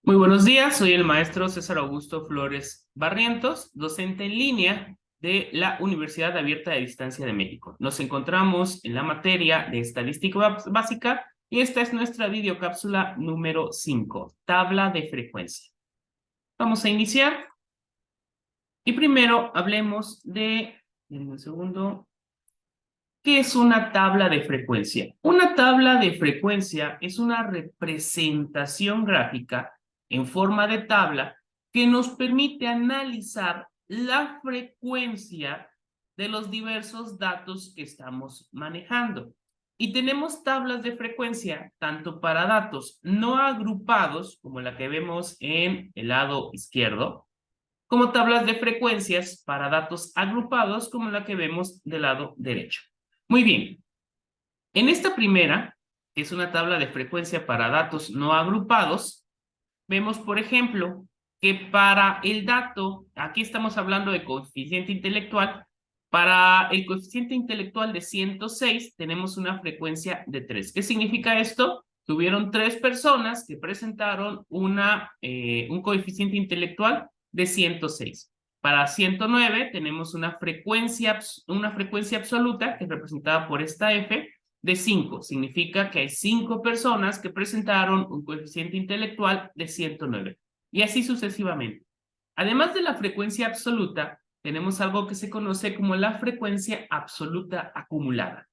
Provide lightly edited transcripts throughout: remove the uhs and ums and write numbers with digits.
Muy buenos días, soy el maestro César Augusto Flores Barrientos, docente en línea de la Universidad Abierta de Distancia de México. Nos encontramos en la materia de estadística básica y esta es nuestra videocápsula número 5, tabla de frecuencia. Vamos a iniciar y primero hablemos denme un segundo. ¿Qué es una tabla de frecuencia? Una tabla de frecuencia es una representación gráfica en forma de tabla que nos permite analizar la frecuencia de los diversos datos que estamos manejando. Y tenemos tablas de frecuencia tanto para datos no agrupados, como la que vemos en el lado izquierdo, como tablas de frecuencias para datos agrupados, como la que vemos del lado derecho. Muy bien, en esta primera, que es una tabla de frecuencia para datos no agrupados, vemos, por ejemplo, que para el dato, aquí estamos hablando de coeficiente intelectual, para el coeficiente intelectual de 106 tenemos una frecuencia de 3. ¿Qué significa esto? Tuvieron 3 personas que presentaron un coeficiente intelectual de 106. Para 109 tenemos una frecuencia absoluta, que es representada por esta F, de 5. Significa que hay 5 personas que presentaron un coeficiente intelectual de 109. Y así sucesivamente. Además de la frecuencia absoluta, tenemos algo que se conoce como la frecuencia absoluta acumulada.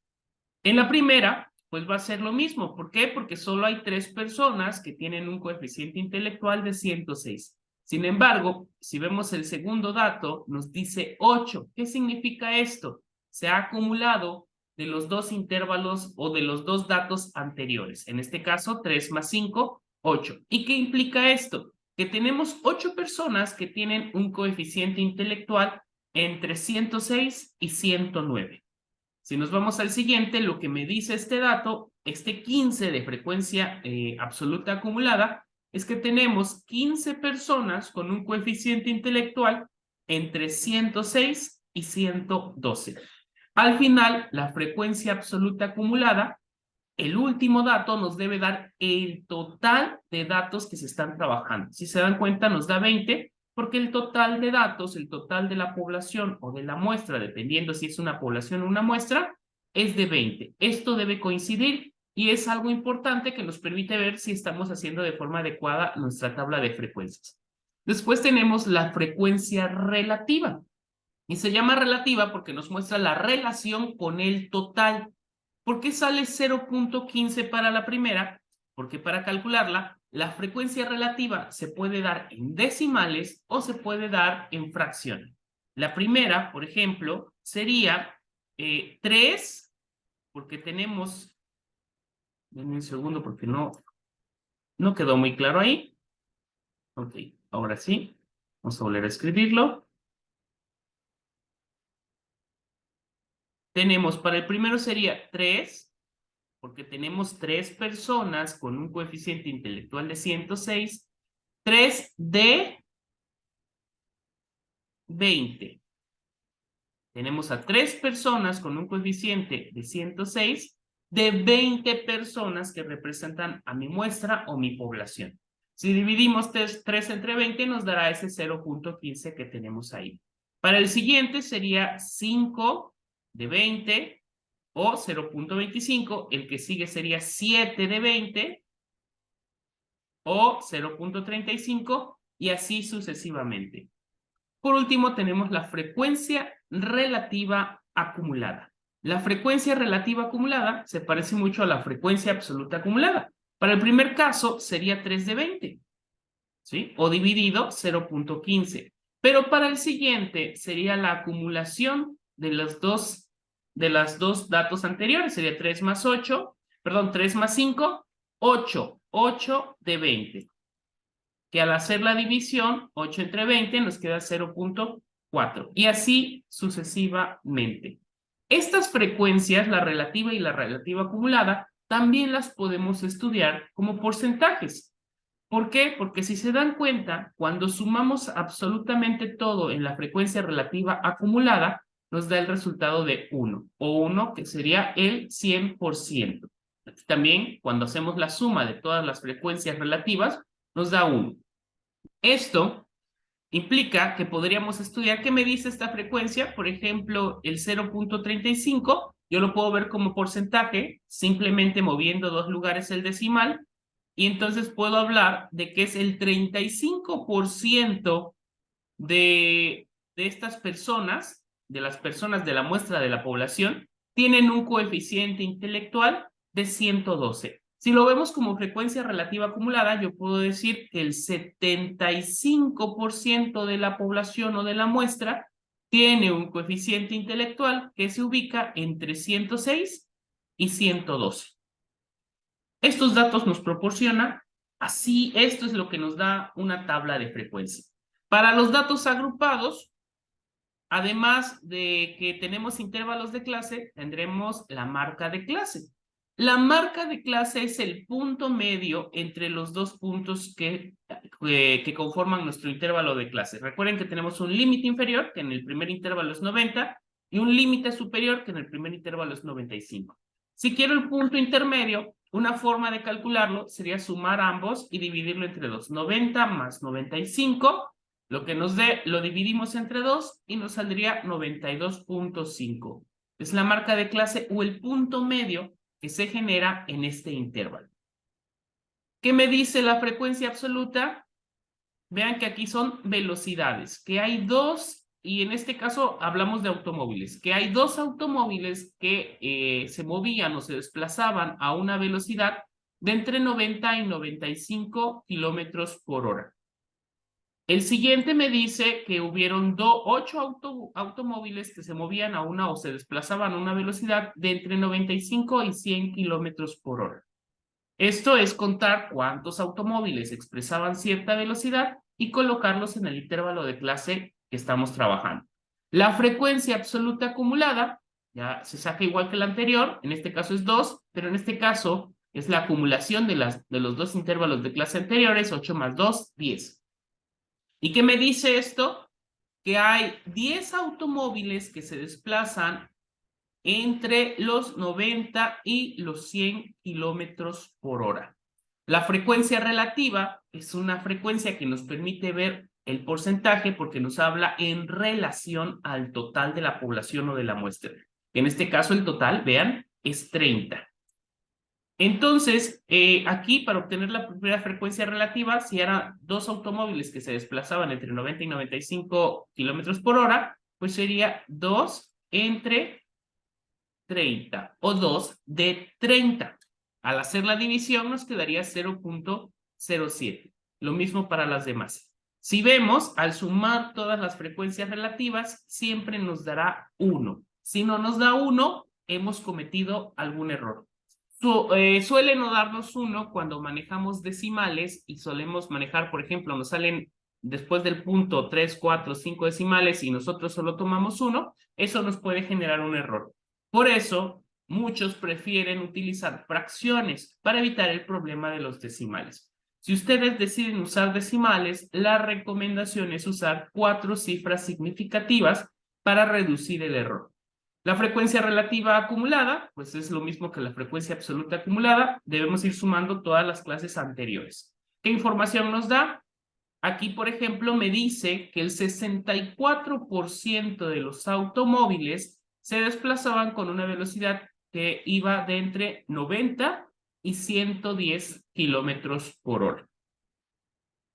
En la primera, pues va a ser lo mismo. ¿Por qué? Porque solo hay 3 personas que tienen un coeficiente intelectual de 106. Sin embargo, si vemos el segundo dato, nos dice 8. ¿Qué significa esto? Se ha acumulado de los dos intervalos o de los dos datos anteriores. En este caso, 3 más 5, 8. ¿Y qué implica esto? Que tenemos 8 personas que tienen un coeficiente intelectual entre 106 y 109. Si nos vamos al siguiente, lo que me dice este dato, este 15 de frecuencia absoluta acumulada, es que tenemos 15 personas con un coeficiente intelectual entre 106 y 112. Al final, la frecuencia absoluta acumulada, el último dato nos debe dar el total de datos que se están trabajando. Si se dan cuenta, nos da 20, porque el total de datos, el total de la población o de la muestra, dependiendo si es una población o una muestra, es de 20. Esto debe coincidir y es algo importante que nos permite ver si estamos haciendo de forma adecuada nuestra tabla de frecuencias. Después tenemos la frecuencia relativa. Y se llama relativa porque nos muestra la relación con el total. ¿Por qué sale 0.15 para la primera? Porque para calcularla, la frecuencia relativa se puede dar en decimales o se puede dar en fracciones. La primera, por ejemplo, sería 3, porque tenemos, denme un segundo porque no quedó muy claro ahí. Ok, ahora sí, vamos a volver a escribirlo. Tenemos, para el primero sería 3, porque tenemos 3 personas con un coeficiente intelectual de 106, 3 de 20. Tenemos a 3 personas con un coeficiente de 106 de 20 personas que representan a mi muestra o mi población. Si dividimos 3 entre 20 nos dará ese 0.15 que tenemos ahí. Para el siguiente sería 5 de 20 o 0.25. El que sigue sería 7 de 20 o 0.35 y así sucesivamente. Por último, tenemos la frecuencia relativa acumulada. La frecuencia relativa acumulada se parece mucho a la frecuencia absoluta acumulada. Para el primer caso sería 3 de 20, ¿sí? O dividido 0.15. Pero para el siguiente sería la acumulación de los dos datos anteriores. Sería 3 más 8, perdón, 3 más 5, 8. 8 de 20. Que al hacer la división, 8 entre 20 nos queda 0.4. Y así sucesivamente. Estas frecuencias, la relativa y la relativa acumulada, también las podemos estudiar como porcentajes. ¿Por qué? Porque si se dan cuenta, cuando sumamos absolutamente todo en la frecuencia relativa acumulada, nos da el resultado de 1, o 1 que sería el 100%. También, cuando hacemos la suma de todas las frecuencias relativas, nos da 1. Esto implica que podríamos estudiar qué me dice esta frecuencia. Por ejemplo, el 0.35, yo lo puedo ver como porcentaje, simplemente moviendo dos lugares el decimal, y entonces puedo hablar de que es el 35% de estas personas, de las personas de la muestra de la población, tienen un coeficiente intelectual de 112. Si lo vemos como frecuencia relativa acumulada, yo puedo decir que el 75% de la población o de la muestra tiene un coeficiente intelectual que se ubica entre 106 y 112. Estos datos nos proporciona, así, esto es lo que nos da una tabla de frecuencia. Para los datos agrupados, además de que tenemos intervalos de clase, tendremos la marca de clase. La marca de clase es el punto medio entre los dos puntos que conforman nuestro intervalo de clase. Recuerden que tenemos un límite inferior, que en el primer intervalo es 90, y un límite superior, que en el primer intervalo es 95. Si quiero el punto intermedio, una forma de calcularlo sería sumar ambos y dividirlo entre 2. 90 más 95, lo que nos dé, lo dividimos entre 2 y nos saldría 92.5. Es la marca de clase o el punto medio que se genera en este intervalo. ¿Qué me dice la frecuencia absoluta? Vean que aquí son velocidades, que hay dos, y en este caso hablamos de automóviles, que hay dos automóviles que se movían o se desplazaban a una velocidad de entre 90 y 95 kilómetros por hora. El siguiente me dice que hubieron 8 automóviles que se movían a una o se desplazaban a una velocidad de entre 95 y 100 kilómetros por hora. Esto es contar cuántos automóviles expresaban cierta velocidad y colocarlos en el intervalo de clase que estamos trabajando. La frecuencia absoluta acumulada ya se saca igual que la anterior, en este caso es 2, pero en este caso es la acumulación de los dos intervalos de clase anteriores, 8 más 2, 10. ¿Y qué me dice esto? Que hay 10 automóviles que se desplazan entre los 90 y los 100 kilómetros por hora. La frecuencia relativa es una frecuencia que nos permite ver el porcentaje porque nos habla en relación al total de la población o de la muestra. En este caso el total, vean, es 30. Entonces, aquí para obtener la primera frecuencia relativa, si eran dos automóviles que se desplazaban entre 90 y 95 kilómetros por hora, pues sería 2 entre 30 o 2 de 30. Al hacer la división nos quedaría 0.07. Lo mismo para las demás. Si vemos, al sumar todas las frecuencias relativas, siempre nos dará 1. Si no nos da 1, hemos cometido algún error. Suele no darnos 1 cuando manejamos decimales y solemos manejar, por ejemplo, nos salen después del punto 3, 4, 5 decimales y nosotros solo tomamos 1, eso nos puede generar un error. Por eso, muchos prefieren utilizar fracciones para evitar el problema de los decimales. Si ustedes deciden usar decimales, la recomendación es usar 4 cifras significativas para reducir el error. La frecuencia relativa acumulada, pues es lo mismo que la frecuencia absoluta acumulada. Debemos ir sumando todas las clases anteriores. ¿Qué información nos da? Aquí, por ejemplo, me dice que el 64% de los automóviles se desplazaban con una velocidad que iba de entre 90 y 110 kilómetros por hora.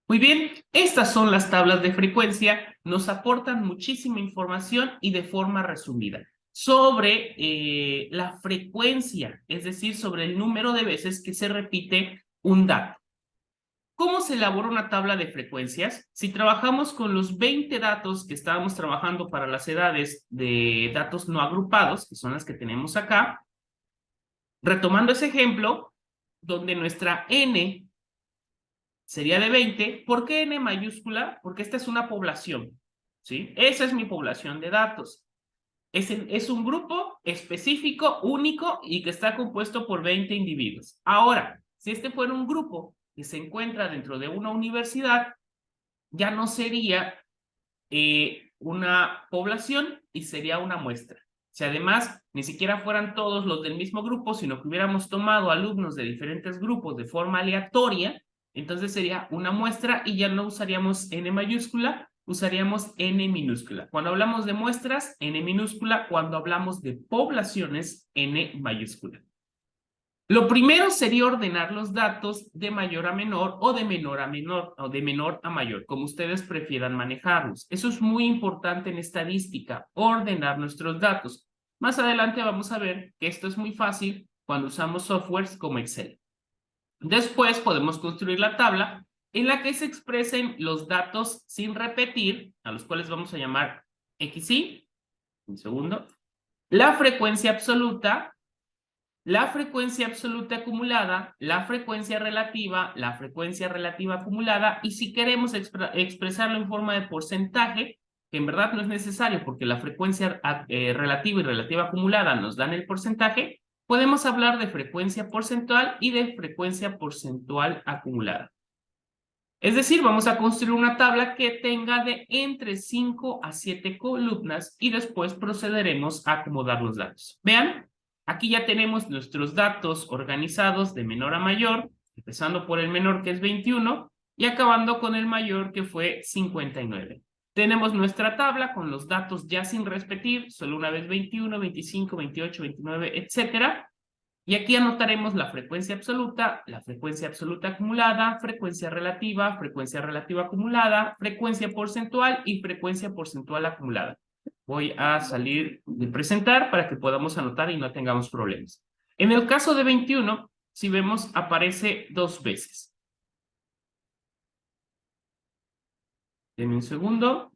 Muy bien, estas son las tablas de frecuencia, nos aportan muchísima información y de forma resumida sobre la frecuencia, es decir, sobre el número de veces que se repite un dato. ¿Cómo se elabora una tabla de frecuencias? Si trabajamos con los 20 datos que estábamos trabajando para las edades de datos no agrupados, que son las que tenemos acá, retomando ese ejemplo, donde nuestra n sería de 20, ¿por qué n mayúscula? Porque esta es una población, ¿sí? Esa es mi población de datos. Es un grupo específico, único y que está compuesto por 20 individuos. Ahora, si este fuera un grupo que se encuentra dentro de una universidad, ya no sería una población y sería una muestra. Si además ni siquiera fueran todos los del mismo grupo, sino que hubiéramos tomado alumnos de diferentes grupos de forma aleatoria, Entonces sería una muestra y ya no usaríamos n mayúscula, usaríamos n minúscula. Cuando hablamos de muestras, n minúscula. Cuando hablamos de poblaciones, n mayúscula. Lo primero sería ordenar los datos de mayor a menor o de menor a menor o de menor a mayor, como ustedes prefieran manejarlos. Eso es muy importante en estadística, ordenar nuestros datos. Más adelante vamos a ver que esto es muy fácil cuando usamos softwares como Excel. Después podemos construir la tabla en la que se expresen los datos sin repetir, a los cuales vamos a llamar XY, un segundo, la frecuencia absoluta acumulada, la frecuencia relativa acumulada, y si queremos expresarlo en forma de porcentaje, que en verdad no es necesario porque la frecuencia relativa y relativa acumulada nos dan el porcentaje, podemos hablar de frecuencia porcentual y de frecuencia porcentual acumulada. Es decir, vamos a construir una tabla que tenga de entre 5 a 7 columnas y después procederemos a acomodar los datos. Vean, aquí ya tenemos nuestros datos organizados de menor a mayor, empezando por el menor que es 21 y acabando con el mayor que fue 59. Tenemos nuestra tabla con los datos ya sin repetir, solo una vez 21, 25, 28, 29, etcétera. Y aquí anotaremos la frecuencia absoluta acumulada, frecuencia relativa acumulada, frecuencia porcentual y frecuencia porcentual acumulada. Voy a salir de presentar para que podamos anotar y no tengamos problemas. En el caso de 21, si vemos, aparece 2 veces. Denme un segundo.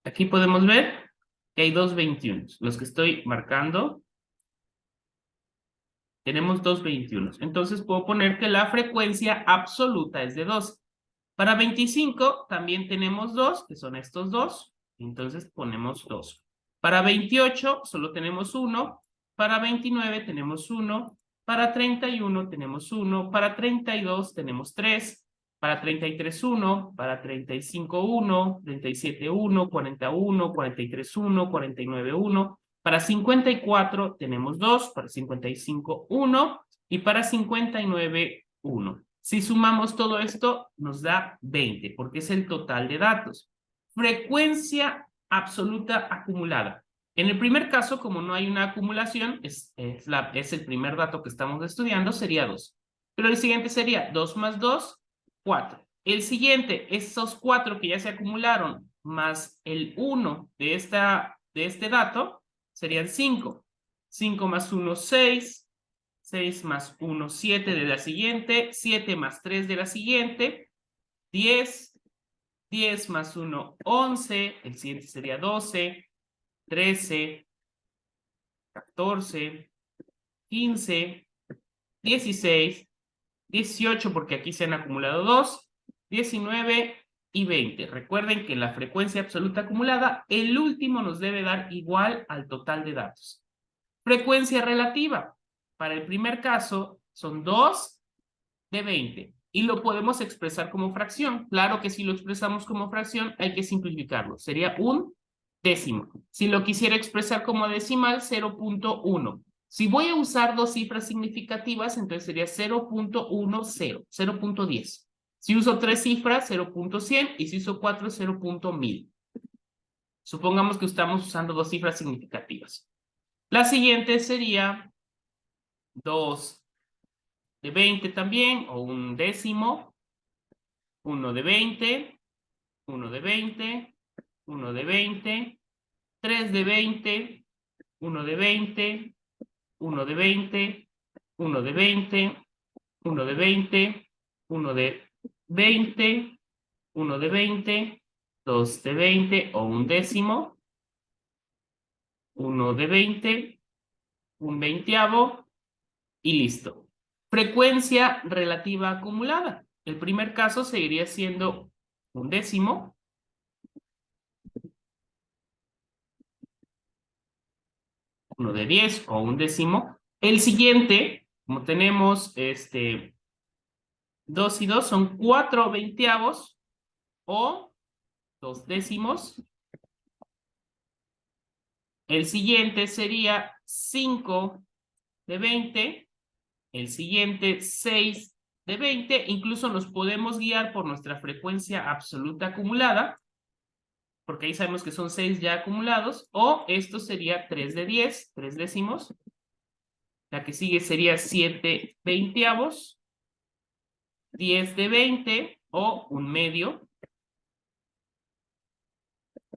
Aquí podemos ver que hay 2 21, los que estoy marcando. Tenemos 2 21. Entonces puedo poner que la frecuencia absoluta es de 2. Para 25 también tenemos 2, que son estos 2. Entonces ponemos 2. Para 28 solo tenemos 1. Para 29 tenemos 1. Para 31 tenemos 1. Para 32 tenemos 3. Para 33, 1. Para 35, 1. 37, 1. 41, 43, 1. 49, 1. Para 54 tenemos 2. Para 55, 1. Y para 59, 1. Si sumamos todo esto, nos da 20, porque es el total de datos. Frecuencia absoluta acumulada. En el primer caso, como no hay una acumulación, es el primer dato que estamos estudiando, sería 2. Pero el siguiente sería 2 más 2, 4. El siguiente, esos 4 que ya se acumularon, más el 1 de este dato, serían 5. 5 más 1, 6. 6 más 1, 7 de la siguiente, 7 más 3 de la siguiente, 10, 10 más 1, 11, el siguiente sería 12, 13, 14, 15, 16, 18, porque aquí se han acumulado 2, 19 y 20. Recuerden que la frecuencia absoluta acumulada, el último nos debe dar igual al total de datos. Frecuencia relativa. Para el primer caso son 2 de 20 y lo podemos expresar como fracción. Claro que si lo expresamos como fracción hay que simplificarlo. Sería un décimo. Si lo quisiera expresar como decimal, 0.1. Si voy a usar dos cifras significativas, entonces sería 0.10, 0.10. Si uso tres cifras, 0.100 y si uso 4, 0.1000. Supongamos que estamos usando dos cifras significativas. La siguiente sería 2 de 20 también, o un décimo, 1 de 20, 1 de 20, 1 de 20, 3 de 20, 1 de 20, 1 de 20, 1 de 20, 1 de 20, 1 de 20, 1 de 20, 2 de 20 o un décimo, 1 de 20, un veinteavo y listo. Frecuencia relativa acumulada. El primer caso seguiría siendo un décimo. Uno de 10 o un décimo. El siguiente, como tenemos 2 y 2, son 4 veinteavos o 2 décimos. El siguiente sería 5 de 20, el siguiente 6 de 20, incluso nos podemos guiar por nuestra frecuencia absoluta acumulada, porque ahí sabemos que son 6 ya acumulados, o esto sería 3 de 10, 3 décimos. La que sigue sería 7 veinteavos, 10 de 20 o un medio,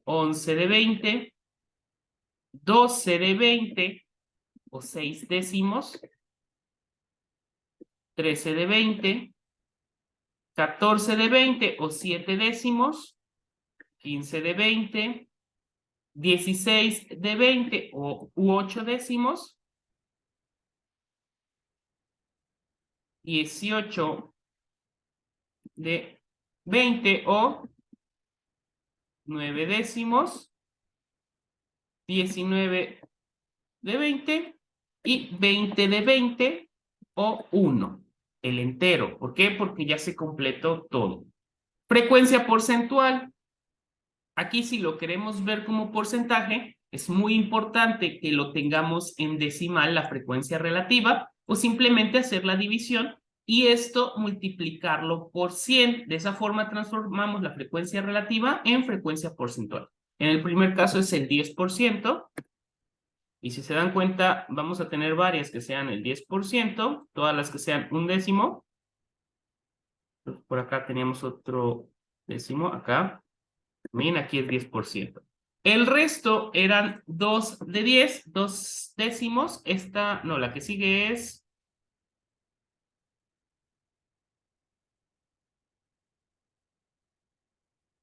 11 de 20, 12 de 20 o 6 décimos, 13 de 20, 14 de 20 o 7 décimos, 15 de 20, 16 de 20 u 8 décimos, 18 de 20 o 9 décimos, 19 de 20 y 20 de 20 o 1, el entero. ¿Por qué? Porque ya se completó todo. Frecuencia porcentual. Aquí si lo queremos ver como porcentaje, es muy importante que lo tengamos en decimal, la frecuencia relativa, o simplemente hacer la división y esto multiplicarlo por 100. De esa forma transformamos la frecuencia relativa en frecuencia porcentual. En el primer caso es el 10%. Y si se dan cuenta, vamos a tener varias que sean el 10%, todas las que sean un décimo. Por acá teníamos otro décimo, acá. Miren, aquí es 10%. El resto eran 2 de 10, 2 décimos. Esta, no, la que sigue es...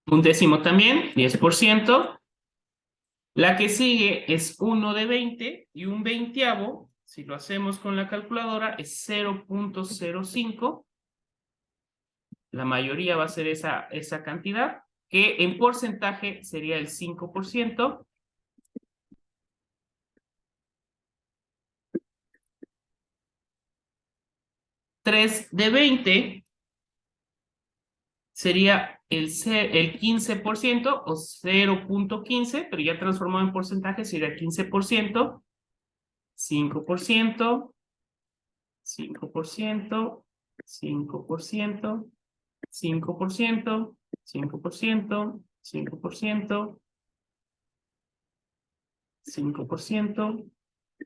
un décimo también, 10%. La que sigue es 1 de 20 y un veinteavo, si lo hacemos con la calculadora, es 0.05. La mayoría va a ser esa cantidad, que en porcentaje sería el 5%. Tres de 20 sería el 15% o 0.15, pero ya transformado en porcentaje sería 15%, 5%, 5%, 5%, 5%, 5%, 5%, 5%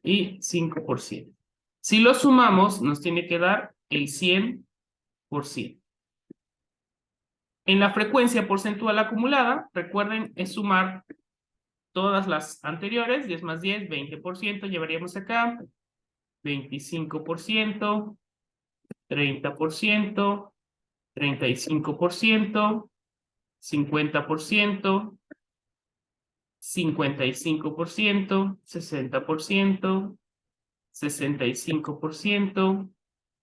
y 5%. Si lo sumamos, nos tiene que dar el 100%. En la frecuencia porcentual acumulada, recuerden, es sumar todas las anteriores, 10 más 10, 20%, llevaríamos acá, 25%, 30%, 35%, 50%, 55%, 60%, 65%,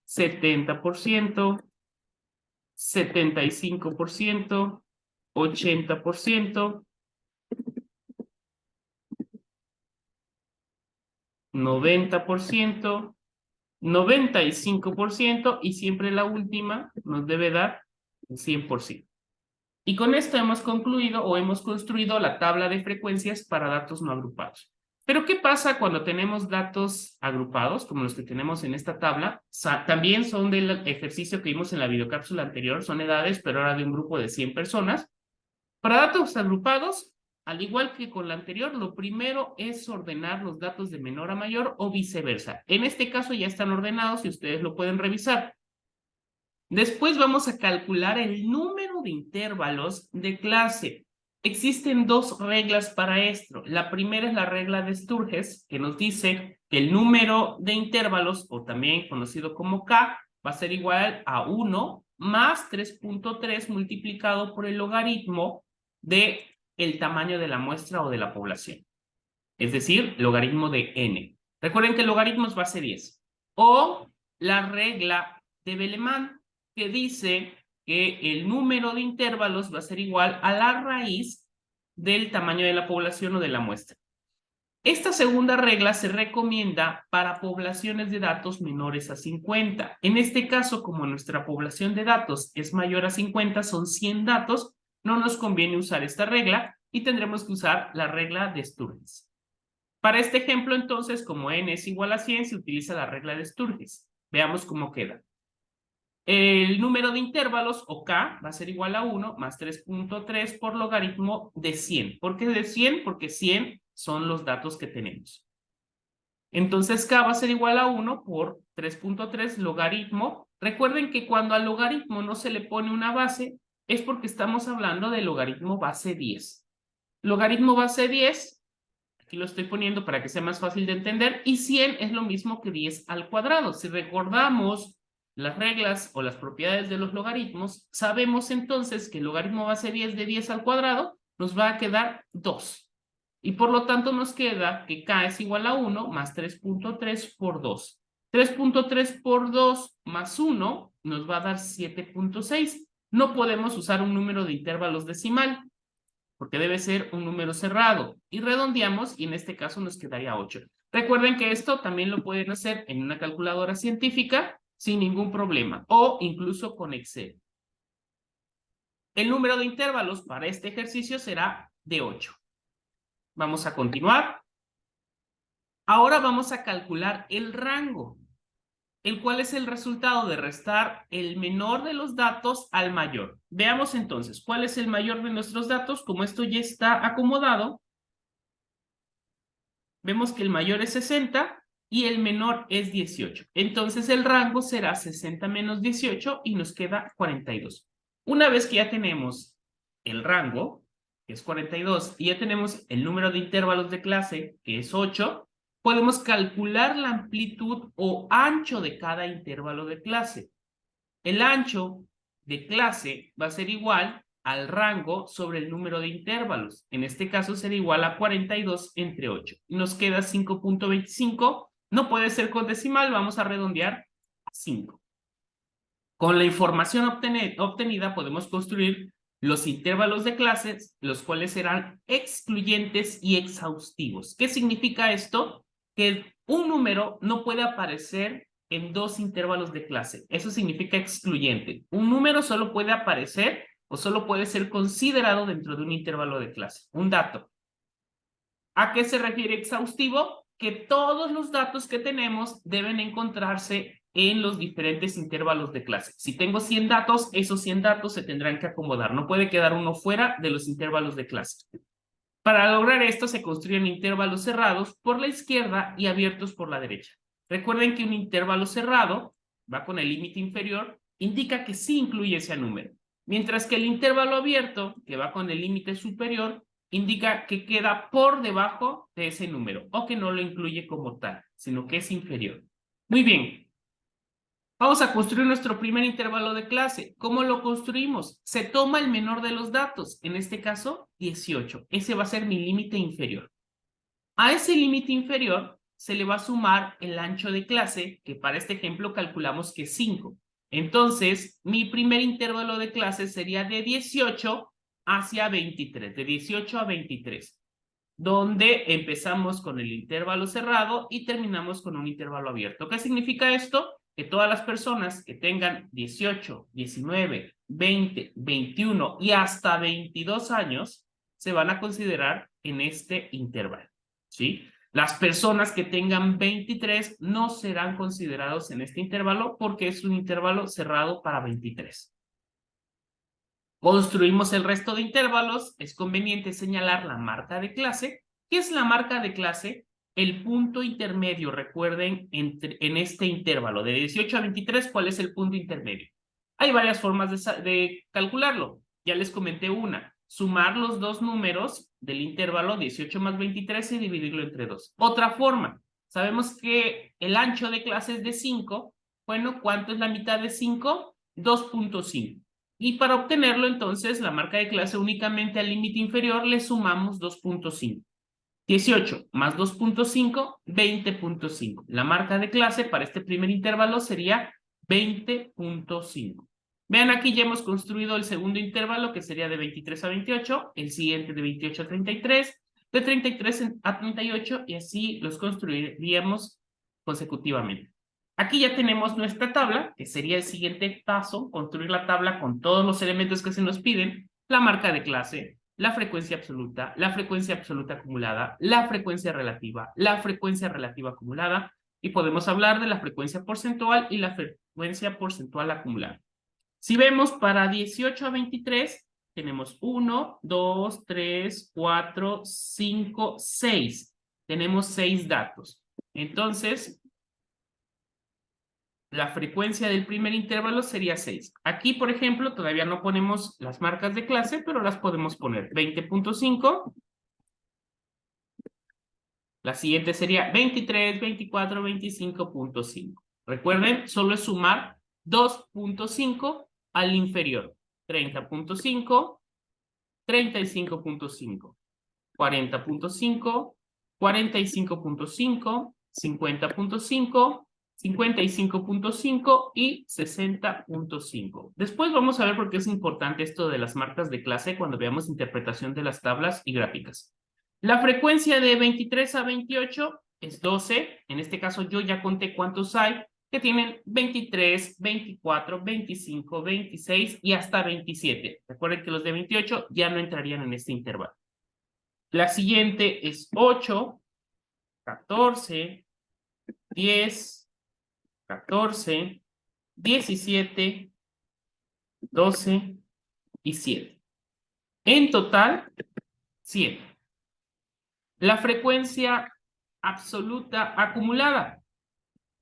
70%, 75%, 80%, 90%, 95% y siempre la última nos debe dar el 100%. Y con esto hemos concluido o hemos construido la tabla de frecuencias para datos no agrupados. Pero ¿qué pasa cuando tenemos datos agrupados, como los que tenemos en esta tabla? También son del ejercicio que vimos en la videocápsula anterior, son edades, pero ahora de un grupo de 100 personas. Para datos agrupados, al igual que con la anterior, lo primero es ordenar los datos de menor a mayor o viceversa. En este caso ya están ordenados y ustedes lo pueden revisar. Después vamos a calcular el número de intervalos de clase. Existen dos reglas para esto. La primera es la regla de Sturges, que nos dice que el número de intervalos, o también conocido como K, va a ser igual a 1 más 3.3 multiplicado por el logaritmo de el tamaño de la muestra o de la población. Es decir, logaritmo de n. Recuerden que el logaritmo es base 10. O la regla de Bellman, que dice que el número de intervalos va a ser igual a la raíz del tamaño de la población o de la muestra. Esta segunda regla se recomienda para poblaciones de datos menores a 50. En este caso, como nuestra población de datos es mayor a 50, son 100 datos, no nos conviene usar esta regla y tendremos que usar la regla de Sturges. Para este ejemplo, entonces, como n es igual a 100, se utiliza la regla de Sturges. Veamos cómo queda. El número de intervalos, o k, va a ser igual a 1 más 3.3 por logaritmo de 100. ¿Por qué de 100? Porque 100 son los datos que tenemos. Entonces k va a ser igual a 1 por 3.3 logaritmo. Recuerden que cuando al logaritmo no se le pone una base, es porque estamos hablando del logaritmo base 10. Logaritmo base 10, aquí lo estoy poniendo para que sea más fácil de entender, y 100 es lo mismo que 10 al cuadrado. Si recordamos las reglas o las propiedades de los logaritmos, sabemos entonces que el logaritmo base 10 de 10 al cuadrado nos va a quedar 2. Y por lo tanto nos queda que k es igual a 1 más 3.3 por 2. 3.3 por 2 más 1 nos va a dar 7.6. No podemos usar un número de intervalos decimal, porque debe ser un número cerrado. Y redondeamos y en este caso nos quedaría 8. Recuerden que esto también lo pueden hacer en una calculadora científica sin ningún problema o incluso con Excel. El número de intervalos para este ejercicio será de 8. Vamos a continuar. Ahora vamos a calcular el rango, el cual es el resultado de restar el menor de los datos al mayor. Veamos entonces, ¿cuál es el mayor de nuestros datos? Como esto ya está acomodado, vemos que el mayor es 60 y el menor es 18. Entonces el rango será 60 menos 18 y nos queda 42. Una vez que ya tenemos el rango, que es 42, y ya tenemos el número de intervalos de clase, que es 8, podemos calcular la amplitud o ancho de cada intervalo de clase. El ancho de clase va a ser igual al rango sobre el número de intervalos. En este caso será igual a 42 entre 8. Nos queda 5.25. No puede ser con decimal, vamos a redondear a 5. Con la información obtenida podemos construir los intervalos de clases, los cuales serán excluyentes y exhaustivos. ¿Qué significa esto? Que un número no puede aparecer en dos intervalos de clase. Eso significa excluyente. Un número solo puede aparecer o solo puede ser considerado dentro de un intervalo de clase. Un dato. ¿A qué se refiere exhaustivo? Que todos los datos que tenemos deben encontrarse en los diferentes intervalos de clase. Si tengo 100 datos, esos 100 datos se tendrán que acomodar. No puede quedar uno fuera de los intervalos de clase. Para lograr esto se construyen intervalos cerrados por la izquierda y abiertos por la derecha. Recuerden que un intervalo cerrado va con el límite inferior, indica que sí incluye ese número. Mientras que el intervalo abierto, que va con el límite superior, indica que queda por debajo de ese número o que no lo incluye como tal, sino que es inferior. Muy bien. Vamos a construir nuestro primer intervalo de clase. ¿Cómo lo construimos? Se toma el menor de los datos, en este caso 18. Ese va a ser mi límite inferior. A ese límite inferior se le va a sumar el ancho de clase, que para este ejemplo calculamos que es 5. Entonces, mi primer intervalo de clase sería de 18 hacia 23, de 18 a 23, donde empezamos con el intervalo cerrado y terminamos con un intervalo abierto. ¿Qué significa esto? Que todas las personas que tengan 18, 19, 20, 21 y hasta 22 años se van a considerar en este intervalo, ¿sí? Las personas que tengan 23 no serán considerados en este intervalo porque es un intervalo cerrado para 23. Construimos el resto de intervalos. Es conveniente señalar la marca de clase. ¿Qué es la marca de clase? El punto intermedio, recuerden, en este intervalo de 18 a 23, ¿cuál es el punto intermedio? Hay varias formas de calcularlo. Ya les comenté una. Sumar los dos números del intervalo 18 más 23 y dividirlo entre 2. Otra forma. Sabemos que el ancho de clase es de 5. Bueno, ¿cuánto es la mitad de 5? 2.5. Y para obtenerlo, entonces, la marca de clase únicamente al límite inferior le sumamos 2.5. 18 más 2.5, 20.5. La marca de clase para este primer intervalo sería 20.5. Vean, aquí ya hemos construido el segundo intervalo, que sería de 23 a 28, el siguiente de 28 a 33, de 33 a 38, y así los construiríamos consecutivamente. Aquí ya tenemos nuestra tabla, que sería el siguiente paso, construir la tabla con todos los elementos que se nos piden, la marca de clase, la frecuencia absoluta acumulada, la frecuencia relativa acumulada, y podemos hablar de la frecuencia porcentual y la frecuencia porcentual acumulada. Si vemos para 18 a 23, tenemos 1, 2, 3, 4, 5, 6. Tenemos 6 datos. Entonces, la frecuencia del primer intervalo sería 6. Aquí, por ejemplo, todavía no ponemos las marcas de clase, pero las podemos poner. 20.5. La siguiente sería 23, 24, 25.5. Recuerden, solo es sumar 2.5 al inferior. 30.5, 35.5, 40.5, 45.5, 50.5, 55.5 y 60.5. Después vamos a ver por qué es importante esto de las marcas de clase cuando veamos interpretación de las tablas y gráficas. La frecuencia de 23 a 28 es 12. En este caso yo ya conté cuántos hay que tienen 23, 24, 25, 26 y hasta 27. Recuerden que los de 28 ya no entrarían en este intervalo. La siguiente es 8, 14, 10, 14, 17, 12 y 7. En total, 7. La frecuencia absoluta acumulada.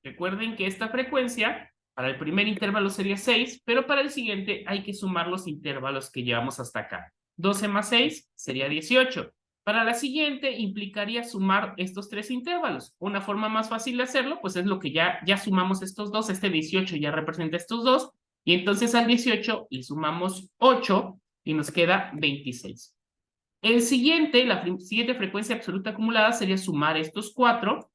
Recuerden que esta frecuencia para el primer intervalo sería 6, pero para el siguiente hay que sumar los intervalos que llevamos hasta acá. 12 más 6 sería 18. Para la siguiente implicaría sumar estos 3 intervalos. Una forma más fácil de hacerlo, pues es lo que ya sumamos estos dos. Este 18 ya representa estos dos. Y entonces al 18 le sumamos 8 y nos queda 26. La siguiente frecuencia absoluta acumulada sería sumar estos 4.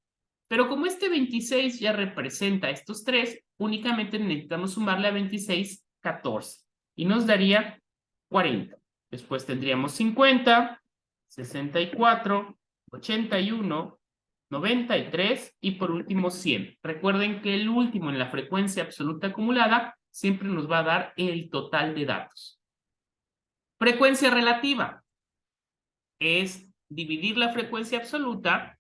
Pero como este 26 ya representa estos 3, únicamente necesitamos sumarle a 26, 14. Y nos daría 40. Después tendríamos 50, 64, 81, 93 y por último 100. Recuerden que el último en la frecuencia absoluta acumulada siempre nos va a dar el total de datos. Frecuencia relativa es dividir la frecuencia absoluta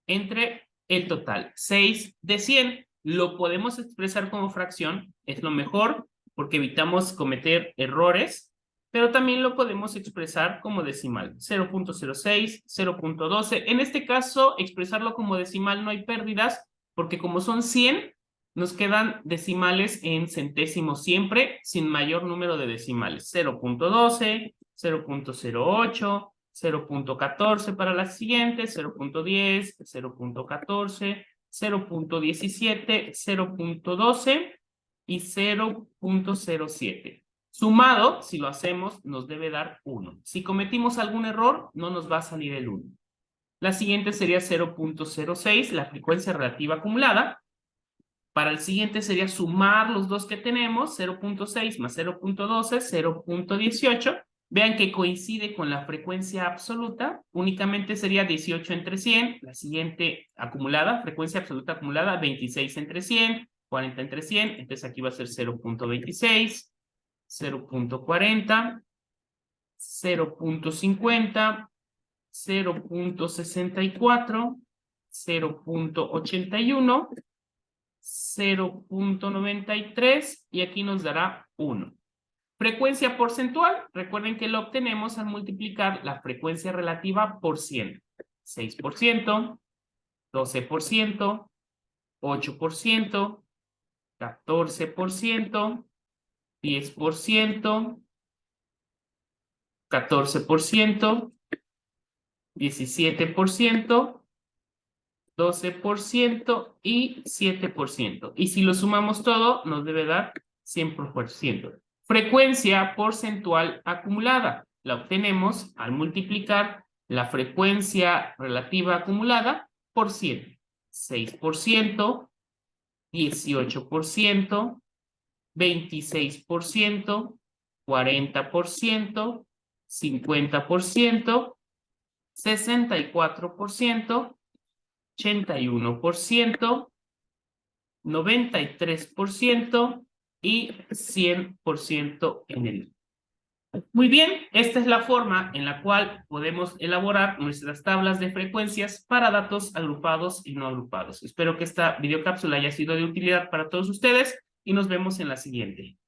entre el total. 6 de 100 lo podemos expresar como fracción, es lo mejor porque evitamos cometer errores, pero también lo podemos expresar como decimal. 0.06, 0.12. En este caso, expresarlo como decimal no hay pérdidas porque como son 100, nos quedan decimales en centésimos siempre, sin mayor número de decimales. 0.12, 0.08, 0.14 para la siguiente, 0.10, 0.14, 0.17, 0.12 y 0.07. Sumado, si lo hacemos, nos debe dar 1. Si cometimos algún error, no nos va a salir el 1. La siguiente sería 0.06, la frecuencia relativa acumulada. Para el siguiente sería sumar los dos que tenemos, 0.6 más 0.12, 0.18. Vean que coincide con la frecuencia absoluta, únicamente sería 18 entre 100, la siguiente acumulada, frecuencia absoluta acumulada, 26 entre 100, 40 entre 100, entonces aquí va a ser 0.26, 0.40, 0.50, 0.64, 0.81, 0.93 y aquí nos dará 1. Frecuencia porcentual, recuerden que lo obtenemos al multiplicar la frecuencia relativa por 100. 6%, 12%, 8%, 14%, 10%, 14%, 17%, 12% y 7%. Y si lo sumamos todo, nos debe dar 100%. Frecuencia porcentual acumulada. La obtenemos al multiplicar la frecuencia relativa acumulada por 100. 6%, 18%, 26%, 40%, 50%, 64%, 81%, 93% y 100% en el. Muy bien, esta es la forma en la cual podemos elaborar nuestras tablas de frecuencias para datos agrupados y no agrupados. Espero que esta videocápsula haya sido de utilidad para todos ustedes y nos vemos en la siguiente.